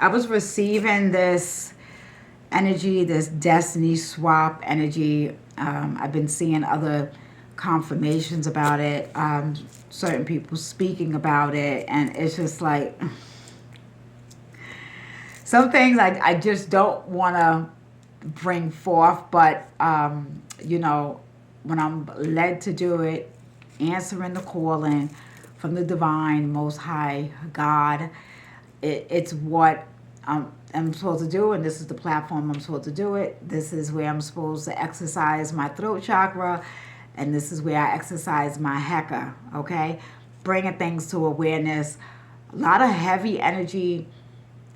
I was receiving this energy, this destiny swap energy. I've been seeing other confirmations about it, certain people speaking about it, and it's just like some things I just don't want to bring forth, but when I'm led to do it, answering the calling from the divine, most high God, it's what I'm supposed to do, and this is the platform I'm supposed to do it. This is where I'm supposed to exercise my throat chakra, and this is where I exercise my heka, okay? Bringing things to awareness. A lot of heavy energy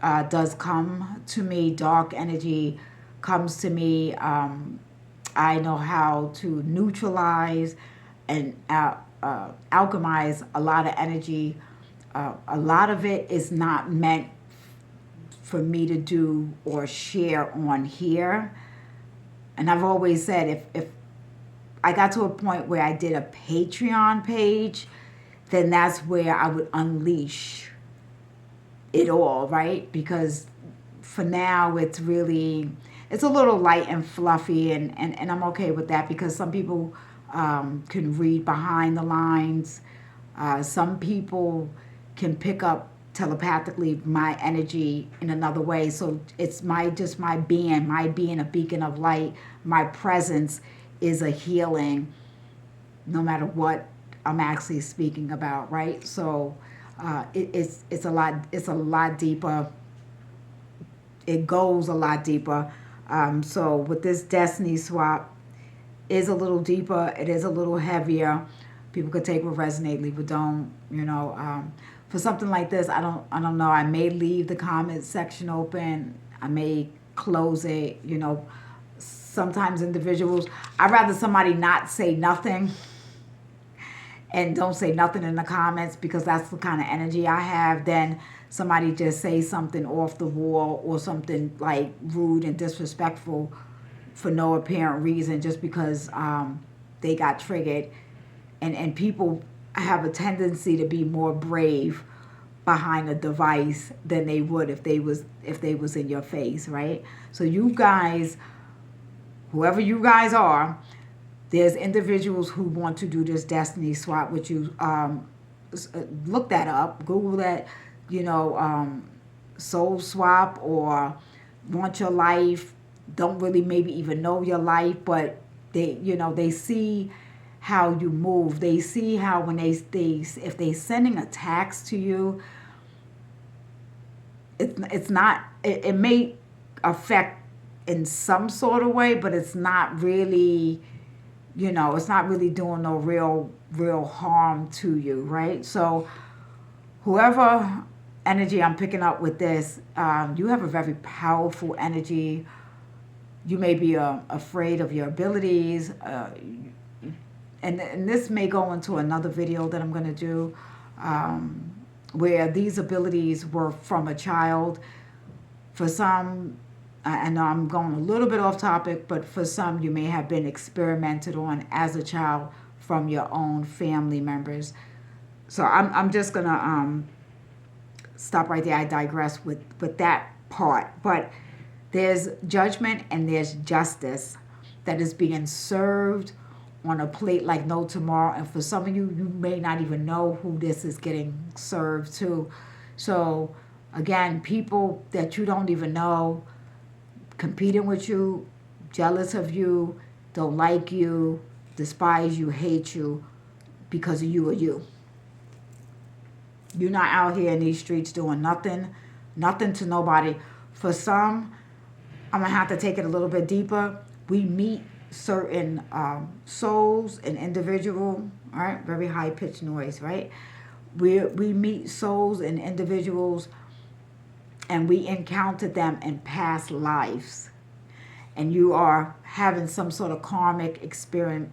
does come to me, dark energy comes to me. I know how to neutralize and alchemize a lot of energy. A lot of it is not meant for me to do or share on here. And I've always said if I got to a point where I did a Patreon page, then that's where I would unleash it all, right? Because for now it's a little light and fluffy, and I'm okay with that because some people can read behind the lines. Some people can pick up telepathically my energy in another way. So it's my being a beacon of light. My presence is a healing, no matter what I'm actually speaking about, right? So it's a lot deeper. It goes a lot deeper. So with this destiny swap, is a little deeper. It is a little heavier. People could take what resonate, leave what don't. For something like this, I don't know. I may leave the comment section open. I may close it. Sometimes individuals, I'd rather somebody not say nothing and don't say nothing in the comments, because that's the kind of energy I have, than somebody just say something off the wall or something like rude and disrespectful for no apparent reason, just because they got triggered. And people have a tendency to be more brave behind a device than they would if they was in your face, right? So you guys, whoever you guys are, there's individuals who want to do this destiny swap with you. Look that up, Google that, soul swap, or want your life, don't really maybe even know your life, but they see how you move. They see how when if they sending attacks to you, it's not, it may affect in some sort of way, but it's not really, it's not really doing no real harm to you, right? So whoever energy I'm picking up with this, you have a very powerful energy. You may be afraid of your abilities, and this may go into another video that I'm going to do, where these abilities were from a child. For some, I know I'm going a little bit off topic, but for some, you may have been experimented on as a child from your own family members. So I'm just going to stop right there. I digress with that part. But there's judgment and there's justice that is being served on a plate like no tomorrow. And for some of you, you may not even know who this is getting served to. So again, people that you don't even know competing with you, jealous of you, don't like you, despise you, hate you because of you or you. You're not out here in these streets doing nothing to nobody. For some, I'm going to have to take it a little bit deeper. We meet certain souls and individual, all right, very high pitched noise, right? We meet souls and individuals, and we encounter them in past lives, and you are having some sort of karmic experience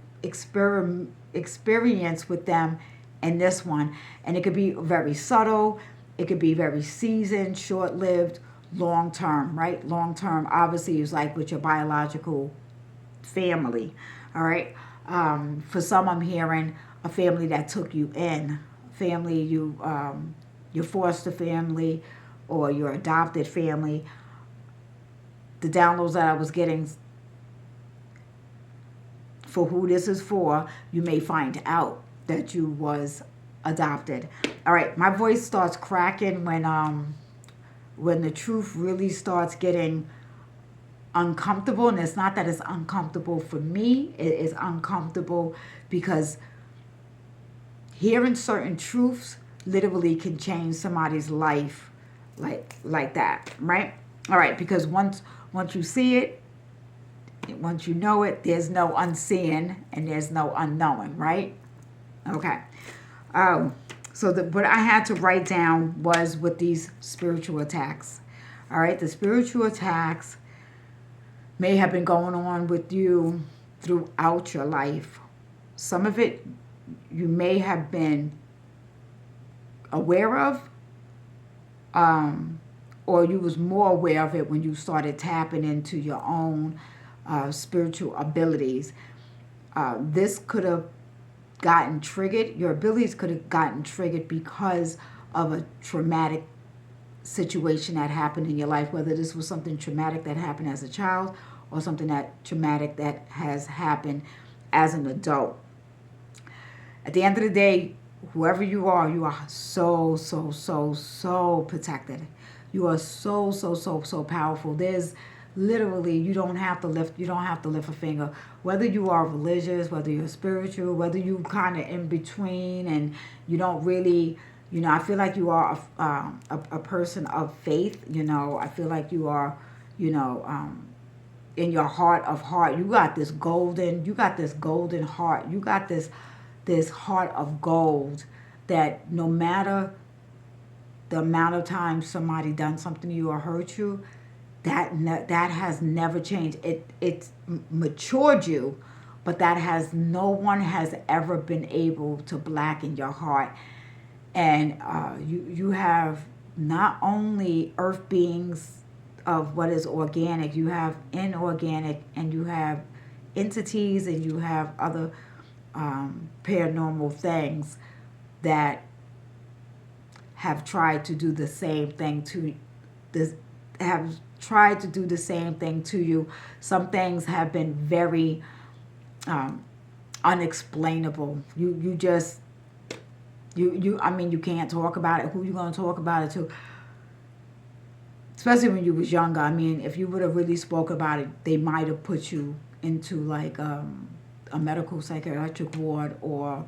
with them in this one, and it could be very subtle, it could be very seasoned, short-lived, long-term, right? Long-term obviously is like with your biological family, all right? For some, I'm hearing a family that took you in, family, you foster family, or your adopted family, the downloads that I was getting for who this is for, you may find out that you was adopted. All right, my voice starts cracking when the truth really starts getting uncomfortable, and it's not that it's uncomfortable for me, it is uncomfortable because hearing certain truths literally can change somebody's life like that, right? All right, because once you see it, once you know it, there's no unseeing and there's no unknowing, right? Okay. So what I had to write down was with these spiritual attacks. All right, the spiritual attacks may have been going on with you throughout your life. Some of it you may have been aware of, or you was more aware of it when you started tapping into your own spiritual abilities. This could have gotten triggered. Your abilities could have gotten triggered because of a traumatic situation that happened in your life, whether this was something traumatic that happened as a child or something that traumatic that has happened as an adult. At the end of the day, whoever you are so, so, so, so protected. You are so, so, so, so powerful. There's literally, you don't have to lift a finger. Whether you are religious, whether you're spiritual, whether you kind of in between and you don't really, I feel like you are a person of faith. I feel like you are, in your heart of heart, you got this golden heart. You got this heart of gold that no matter the amount of times somebody done something to you or hurt you, that has never changed. It's matured you, but no one has ever been able to blacken your heart. And you have not only earth beings of what is organic, you have inorganic, and you have entities, and you have other paranormal things that have tried to do the same thing to you. Some things have been very unexplainable. You can't talk about it. Who you going to talk about it to? Especially when you was younger. If you would have really spoke about it, they might have put you into like a medical psychiatric ward, or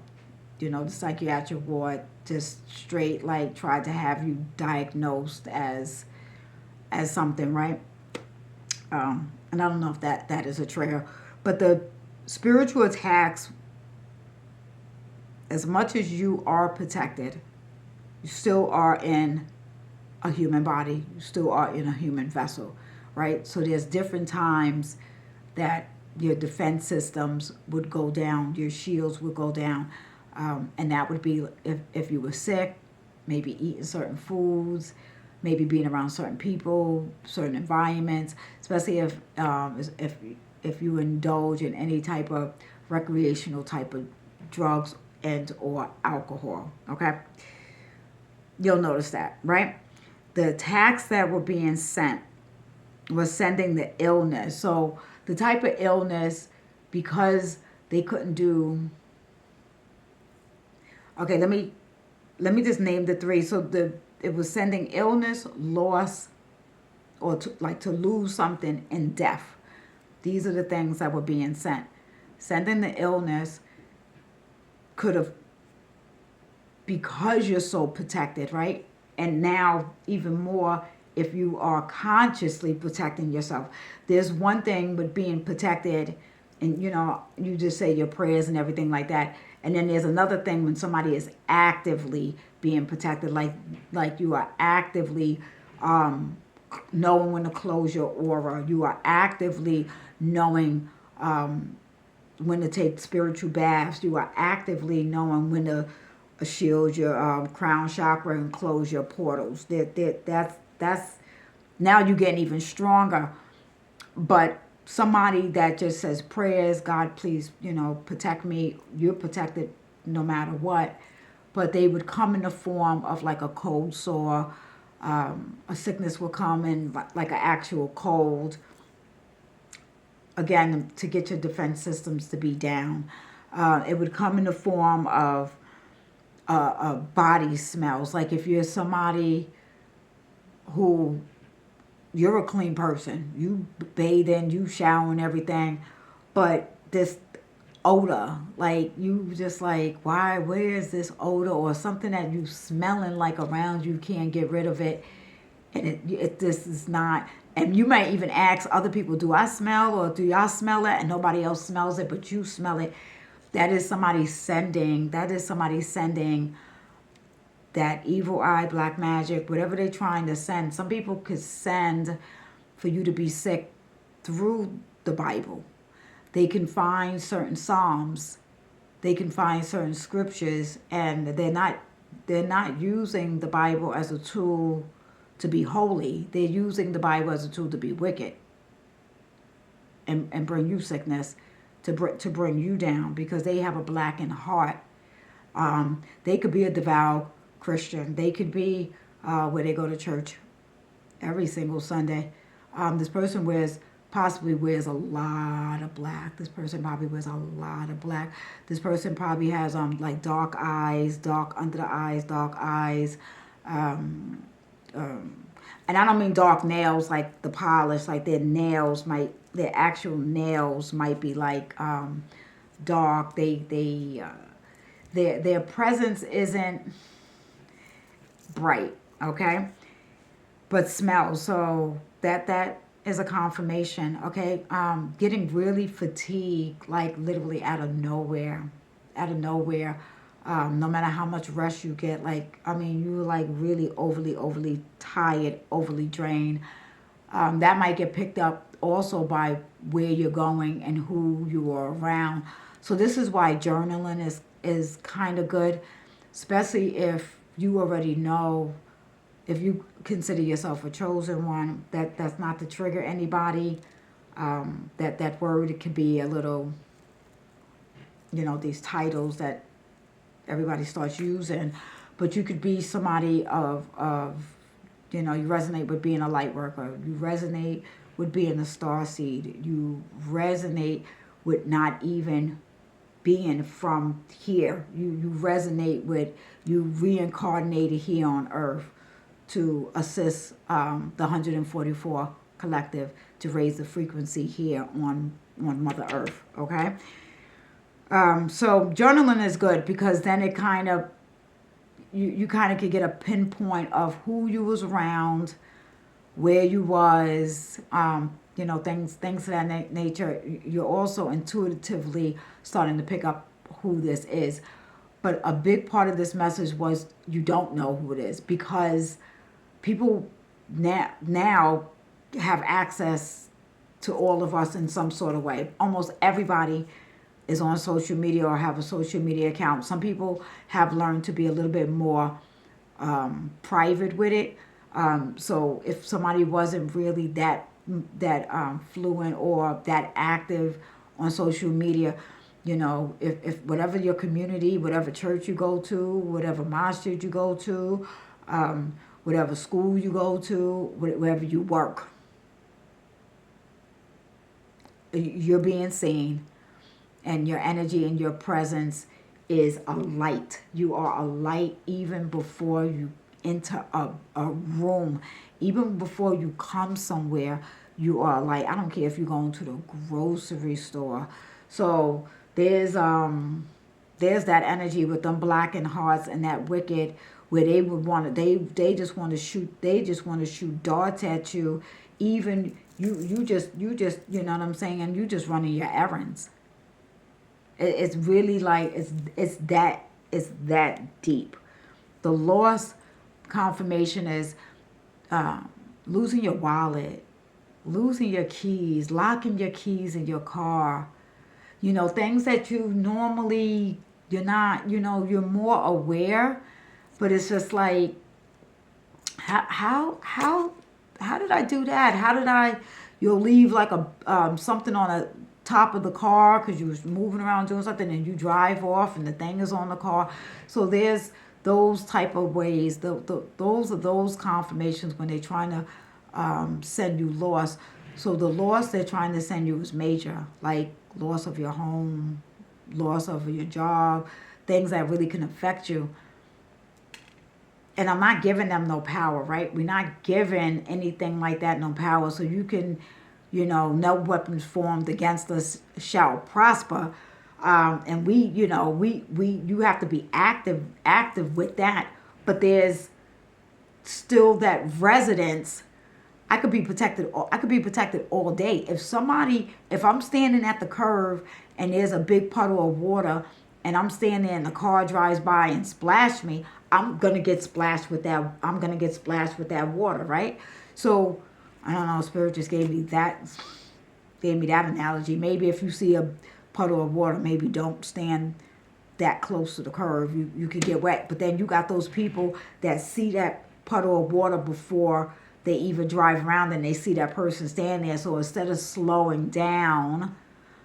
the psychiatric ward, just straight like tried to have you diagnosed as something, right? And I don't know if that is a trigger, but the spiritual attacks, as much as you are protected, you still are in a human body. You still are in a human vessel, right? So there's different times that your defense systems would go down, your shields would go down, and that would be if you were sick, maybe eating certain foods, maybe being around certain people, certain environments, especially if you indulge in any type of recreational type of drugs and or alcohol, okay? You'll notice that, right? The attacks that were being sent was sending the illness. So the type of illness, because they couldn't do... Okay, let me just name the three. So it was sending illness, loss, or to lose something, and death. These are the things that were being sent. Sending the illness could have, because you're so protected, right? And now even more if you are consciously protecting yourself. There's one thing with being protected, and you just say your prayers and everything like that. And then there's another thing when somebody is actively being protected, like you are actively knowing when to close your aura. You are actively knowing when to take spiritual baths. You are actively knowing when to shield your crown chakra and close your portals. That's now you're getting even stronger. But somebody that just says prayers, God, please, protect me. You're protected no matter what. But they would come in the form of like a cold sore, A sickness will come in like an actual cold, again, to get your defense systems to be down. It would come in the form of body smells. Like if you're somebody who, you're a clean person, you bathe in, you shower and everything, but this odor, like you just like, why, where is this odor, or something that you smelling like around you, can't get rid of it, and this is not, and you might even ask other people, do I smell, or do y'all smell it, and nobody else smells it but you smell it. That is somebody sending that evil eye, black magic, whatever they're trying to send. Some people could send for you to be sick through the Bible. They can find certain psalms, they can find certain scriptures, and they're not using the Bible as a tool to be holy. They're using the Bible as a tool to be wicked and bring you sickness, to bring you down, because they have a blackened heart. They could be a devout Christian. They could be where they go to church every single Sunday. This person possibly wears a lot of black. This person probably wears a lot of black. This person probably has like dark eyes, dark under the eyes, dark eyes. And I don't mean dark nails like the polish, like their actual nails might be like dark. Their presence isn't bright, okay? But smells. So that is a confirmation, okay? Getting really fatigued, like literally out of nowhere. No matter how much rest you get, like, I mean, you're like really overly tired, overly drained. That might get picked up also by where you're going and who you are around. So this is why journaling is kind of good, especially if you already know, if you consider yourself a chosen one, that's not to trigger anybody. That word, it could be a little, these titles that everybody starts using, but you could be somebody of you resonate with being a light worker. You resonate with being a star seed. You resonate with not even being from here. You resonate with, you reincarnated here on earth to assist the 144 collective to raise the frequency here on Mother Earth, okay? So journaling is good, because then it kind of, you kind of could get a pinpoint of who you was around, where you was, things of that nature. You're also intuitively starting to pick up who this is. But a big part of this message was, you don't know who it is, because people now have access to all of us in some sort of way. Almost everybody is on social media or have a social media account. Some people have learned to be a little bit more private with it. So if somebody wasn't really that fluent or that active on social media, if whatever your community, whatever church you go to, whatever masjid you go to, whatever school you go to, wherever you work, you're being seen, and your energy and your presence is a light. You are a light even before you enter a room. Even before you come somewhere, you are a light. I don't care if you're going to the grocery store. So there's that energy with them blackened hearts and that wicked, where they would want to, they just want to shoot darts at you. Even you just you know what I'm saying, and you just running your errands. It's really like, it's that deep. The lost confirmation is losing your wallet, losing your keys, locking your keys in your car. Things that you normally, you're not, you're more aware, but it's just like, how did I do that? How did you'll leave like a something on a top of the car because you was moving around doing something, and you drive off and the thing is on the car. So there's those type of ways, those are those confirmations when they're trying to send you loss. So the loss they're trying to send you is major, like loss of your home, loss of your job, things that really can affect you. And I'm not giving them no power, right? We're not giving anything like that no power. So you can, no weapons formed against us shall prosper. And you have to be active with that. But there's still that residence. I could be protected. I could be protected all day. If I'm standing at the curve and there's a big puddle of water, and I'm standing there and the car drives by and splash me, I'm gonna get splashed with that. I'm gonna get splashed with that water, right? So I don't know. Spirit just gave me that analogy. Maybe if you see a puddle of water, maybe don't stand that close to the curve. You could get wet. But then you got those people that see that puddle of water before they even drive around, and they see that person standing there. So instead of slowing down,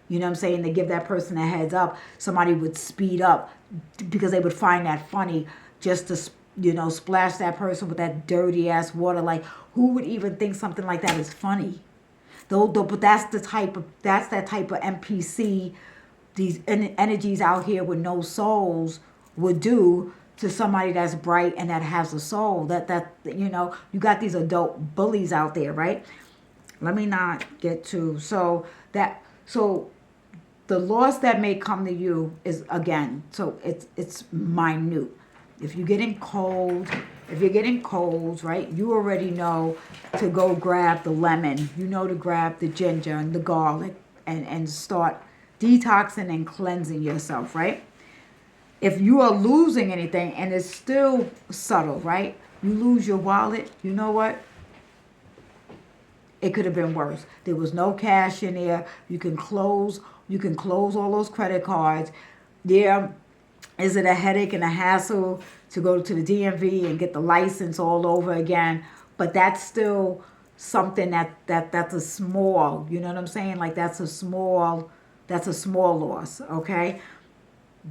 you know what I'm saying, to give that person a heads up, somebody would speed up because they would find that funny, just to splash that person with that dirty ass water. Like, who would even think something like that is funny? Though, but that's that type of NPC these energies out here with no souls would do to somebody that's bright and that has a soul. You got these adult bullies out there, right? Let me not get to so the loss that may come to you is, again, so it's minute. If you're getting colds, right, you already know to go grab the lemon. You know to grab the ginger and the garlic and start detoxing and cleansing yourself, right? If you are losing anything, and it's still subtle, right? You lose your wallet, you know what? It could have been worse. There was no cash in there. You can close all those credit cards. Yeah, is it a headache and a hassle to go to the DMV and get the license all over again? But that's still something that's a small, you know what I'm saying? Like that's a small loss, okay?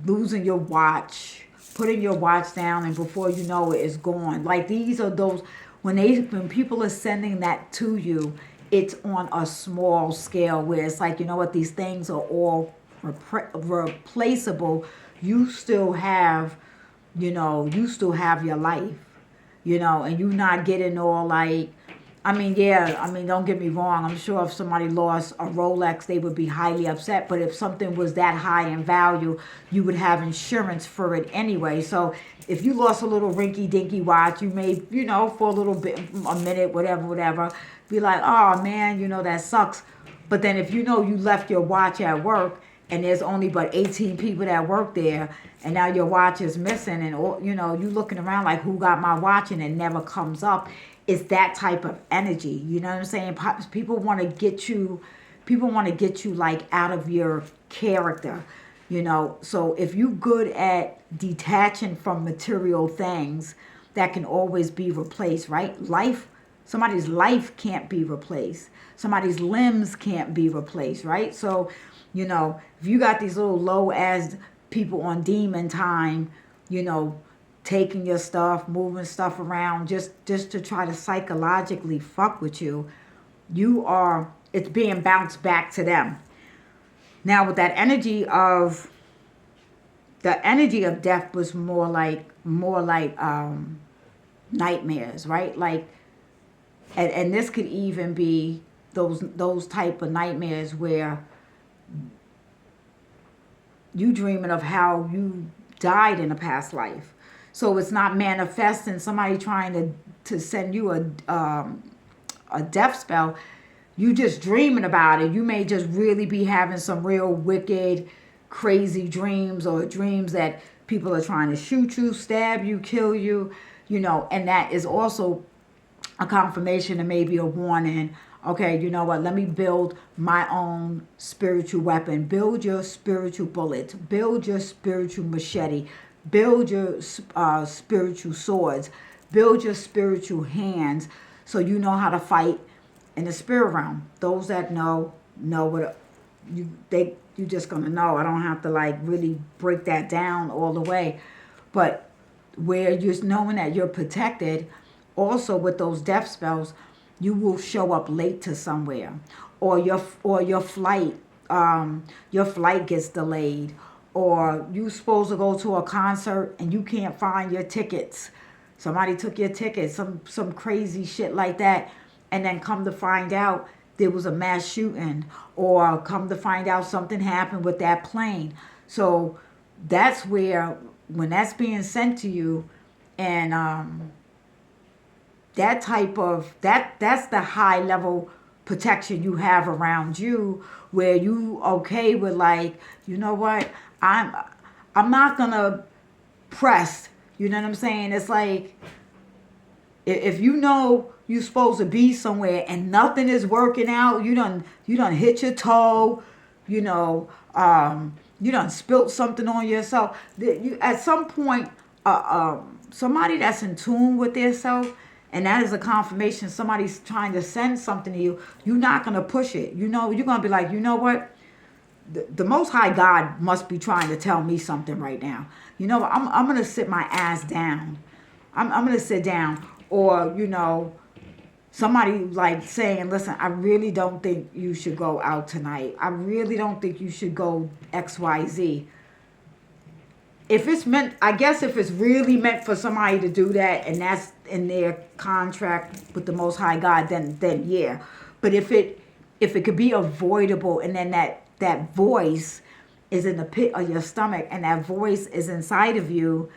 Losing your watch, putting your watch down, and before you know it, it's gone. Like these are those, when people are sending that to you, it's on a small scale where it's like, you know what, these things are all replaceable. You still have your life, and you're not getting all like, don't get me wrong. I'm sure if somebody lost a Rolex, they would be highly upset. But if something was that high in value, you would have insurance for it anyway. So if you lost a little rinky-dinky watch, you may, for a little bit, a minute, whatever, be like, oh man, that sucks. But then if you left your watch at work and there's only but 18 people that work there, and now your watch is missing, and you looking around like, who got my watch, and it never comes up. It's that type of energy. You know what I'm saying? People want to get you like out of your character, So if you good at detaching from material things, that can always be replaced, right? Somebody's life can't be replaced. Somebody's limbs can't be replaced, right? So, if you got these little low ass people on demon time, taking your stuff, moving stuff around just to try to psychologically fuck with you, it's being bounced back to them. Now with that energy of death was more like nightmares, right? Like, and this could even be those type of nightmares where you dreaming of how you died in a past life. So it's not manifesting somebody trying to send you a death spell. You just dreaming about it. You may just really be having some real wicked, crazy dreams, or dreams that people are trying to shoot you, stab you, kill you, and that is also a confirmation and maybe a warning. Okay, you know what? Let me build my own spiritual weapon. Build your spiritual bullets. Build your spiritual machete. Build your spiritual swords. Build your spiritual hands, so you know how to fight in the spirit realm. Those that know what you just gonna know. I don't have to like really break that down all the way, but where you're knowing that you're protected. Also, with those death spells, you will show up late to somewhere, or your flight gets delayed, or you supposed to go to a concert and you can't find your tickets. Somebody took your tickets, some crazy shit like that, and then come to find out there was a mass shooting, or come to find out something happened with that plane. So that's where, when that's being sent to you, and that type of that's the high level protection you have around you, where you okay with, like, you know what, I'm not gonna press, you know what I'm saying? It's like, if you know you're supposed to be somewhere and nothing is working out, you done hit your toe, you know, you done spilt something on yourself. You, at some point, somebody that's in tune with their self, and that is a confirmation somebody's trying to send something to you, you're not going to push it. You know, you're going to be like, you know what? The Most High God must be trying to tell me something right now. You know, I'm going to sit my ass down. I'm going to sit down. Or, you know, somebody like saying, listen, I really don't think you should go out tonight. I really don't think you should go XYZ. If it's meant, I guess if it's really meant for somebody to do that, and that's in their contract with the Most High God, then yeah. But if it could be avoidable, and then that voice is in the pit of your stomach, and that voice is inside of you,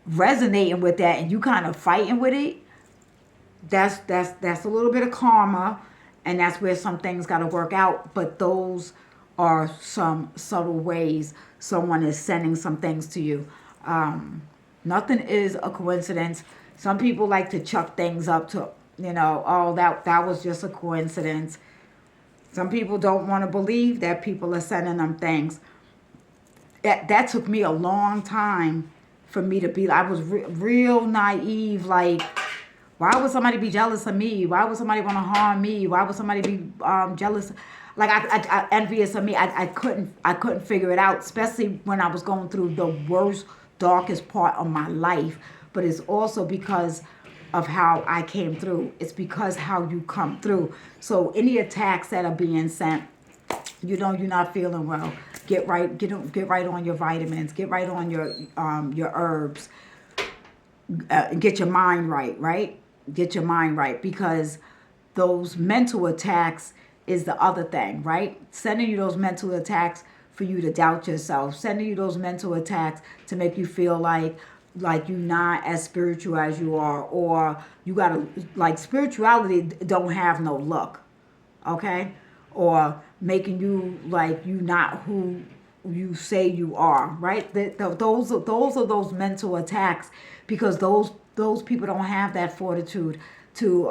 resonating with that, and you kind of fighting with it, that's a little bit of karma, and that's where some things got to work out. But those are some subtle ways someone is sending some things to you. Nothing is a coincidence. Some people like to chuck things up to, you know, oh, that was just a coincidence. Some people don't want to believe that people are sending them things. That took me a long time for me to be. I was real naive. Like, why would somebody be jealous of me? Why would somebody want to harm me? Why would somebody be jealous? Like, I envious of me. I couldn't figure it out, especially when I was going through the worst, darkest part of my life. But it's also because of how I came through. It's because how you come through. So any attacks that are being sent, you know, you're not feeling well, get right on your vitamins, get right on your herbs, get your mind right? Get your mind right, because those mental attacks is the other thing, right? Sending you those mental attacks for you to doubt yourself, sending you those mental attacks to make you feel like you're not as spiritual as you are, or you gotta, like, spirituality don't have no luck, okay? Or making you like you not who you say you are, right? Those are those mental attacks, because those people don't have that fortitude to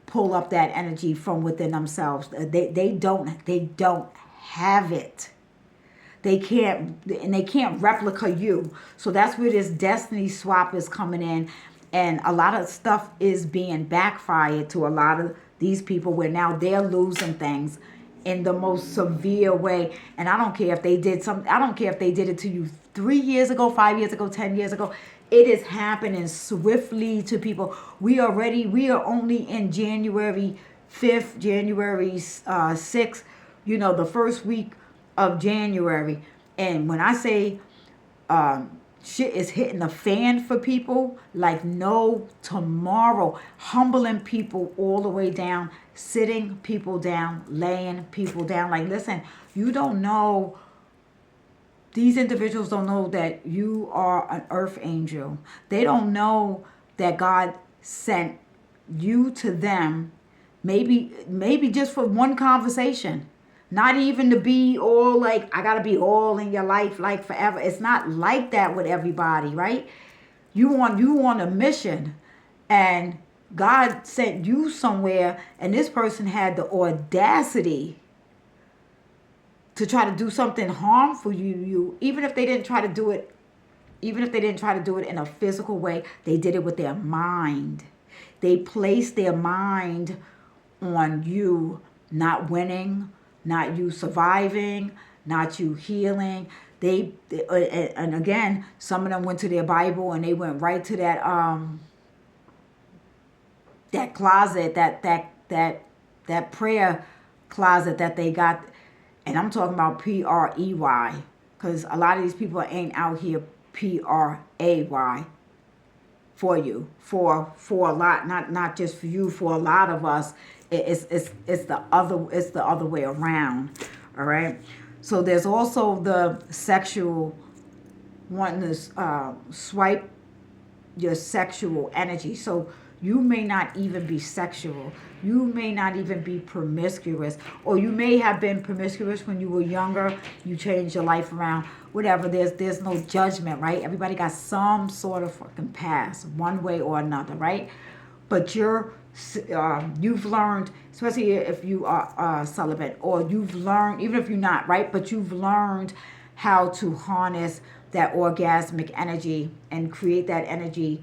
pull up that energy from within themselves. They don't have it. They can't replicate you. So that's where this destiny swap is coming in. And a lot of stuff is being backfired to a lot of these people, where now they're losing things in the most severe way. And I don't care if they did something. I don't care if they did it to you 3 years ago, 5 years ago, 10 years ago. It is happening swiftly to people. We are only in January 5th, January 6th, you know, the first week of January. And when I say shit is hitting the fan for people like no tomorrow, humbling people all the way down, sitting people down, laying people down. Like, listen, you don't know, these individuals don't know that you are an earth angel. They don't know that God sent you to them, maybe just for one conversation. Not even to be all like, I gotta be all in your life like forever. It's not like that with everybody, right? You on a mission, and God sent you somewhere, and this person had the audacity to try to do something harmful you, even if they didn't try to do it, in a physical way, they did it with their mind. They placed their mind on you not winning, not you surviving, not you healing. And again, some of them went to their Bible and they went right to that closet, that prayer closet that they got. And I'm talking about PREY, because a lot of these people ain't out here PRAY for you, for a lot, not just for you, for a lot of us. It's the other way around. All right. So there's also the sexual, wanting to swipe your sexual energy. So you may not even be sexual. You may not even be promiscuous. Or you may have been promiscuous when you were younger. You changed your life around. Whatever. There's no judgment, right? Everybody got some sort of fucking past, one way or another, right? But you've learned, especially if you are celibate, or you've learned, even if you're not, right? But you've learned how to harness that orgasmic energy and create that energy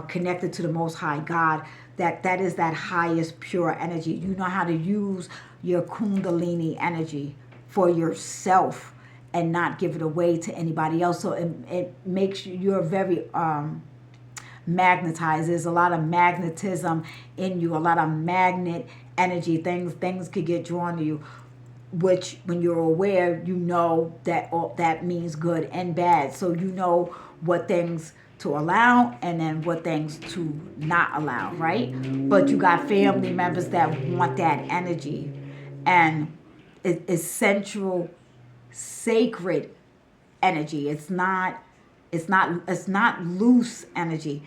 connected to the Most High God. That is that highest pure energy. You know how to use your Kundalini energy for yourself and not give it away to anybody else. So it makes you're very magnetized. There's a lot of magnetism in you, a lot of magnet energy. Things could get drawn to you, which when you're aware, you know that means good and bad. So you know what things to allow and then what things to not allow, right? But you got family members that want that energy, and it's central, sacred energy. It's not loose energy.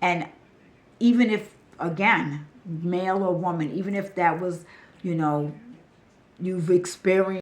And even if, again, male or woman, even if that was, you've experienced